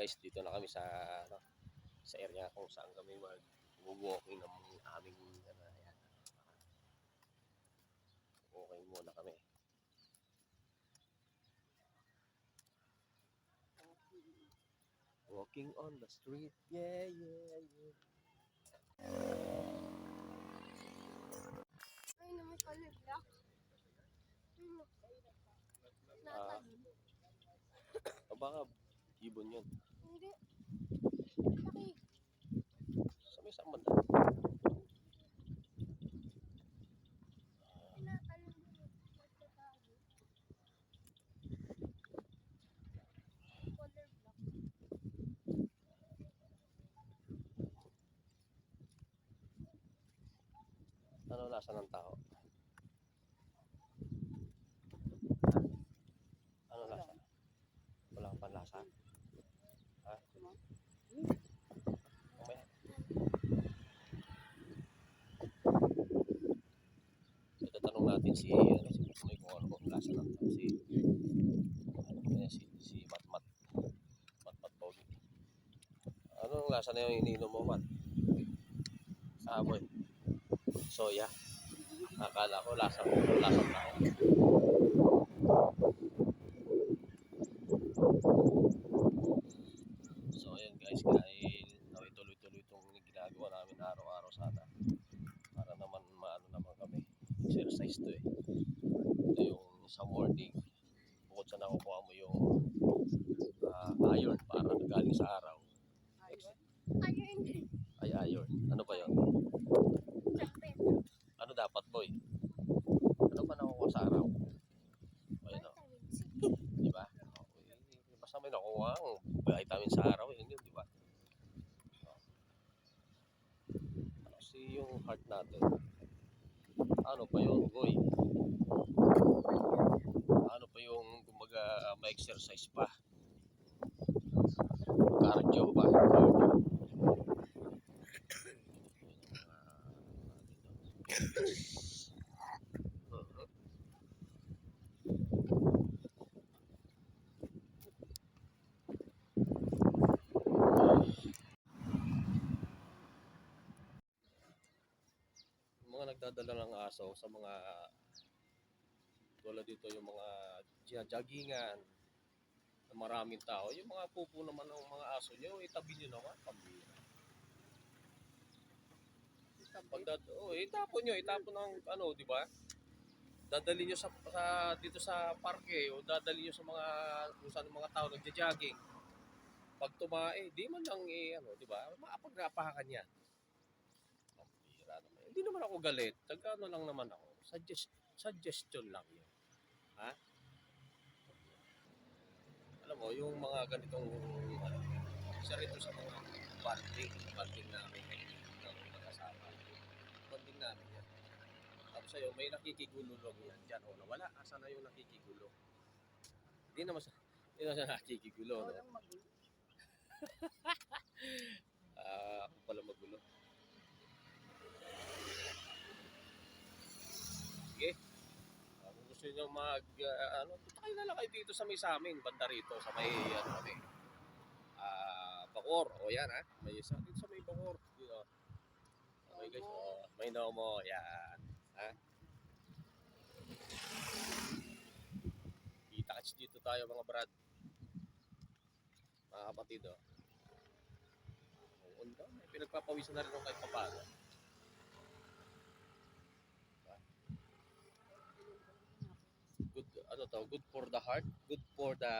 guys, dito na kami sa ano, sa area kung saan kami mag-walking ng aming ano, ayan. Walking muna kami. Walking on the street, yeah, yeah, yeah. Ay, naman color black. Ah, baka ibon yun. Hindi. Laki. Sa may saan banda? Tinatalon mo. Magtatago. Color black. Ano lasa ng tao? Ano lasa? Walang panlasa? Ha? Mamaya. Ito tanong natin si Pusoy kung ano kung lasa ng tao. Si Matmat. Matmat Pogi. Anong lasa na yung iniinom mo, Mat? Saboy. Soya. Akala ko lasang tao. So ayan guys, dahil tuloy-tuloy itong ginagawa namin araw-araw sana para naman maano naman kami, exercise to eh. Ito yung sa morning, bukod sa nakukuha mo yung iron para galing sa araw. Ayun. Ay iron, ano ba yun? Chocolate. Ano dapat boy? Ano ba nakukuha sa araw? Ayun o, di ba? Basta may nakukuha ang vitamin sa araw, yun yun, di ba? Kasi yung heart natin, ano pa yun, boy? Ano pa yung kumbaga ma-exercise pa? Cardio ba? Cardio. Mga nagdadala ng aso sa mga tulad dito yung mga joggingan na maraming tao, yung mga pupo naman ng mga aso nyo, itabi nyo naman, pambira. Itapon ng ano, di ba? Dadali nyo dito sa parke o dadali nyo sa mga kung saan mga tao nagja-jogging. Pag tumae, di man lang ano, di ba? Maapag-napahakan yan. Pambira naman. Hindi naman ako galit. Ano lang naman ako. Suggestion lang yun. Ha? Alam mo, yung mga ganitong isa rito sa mga banding namin ng mag-asawa. Banding namin yan. Tapos sa'yo, may nakikigululong yan dyan. O nawala, asa na yung nakikigulo? Hindi naman siya nakikigulo. No? Ako pala magulo. Sige. Kung gusto nyo punta kayo na lang kayo dito sa may samin, banda rito, sa may, Bacoor. O yan ha, may isa dito sa may Bacoor. Dito. Okay guys, may mo, yan. Ha? Kita-kits dito tayo mga brad. Mga kapatid o. May pinagpapawisan na rin ako kahit papago. Good, good for the heart, good for the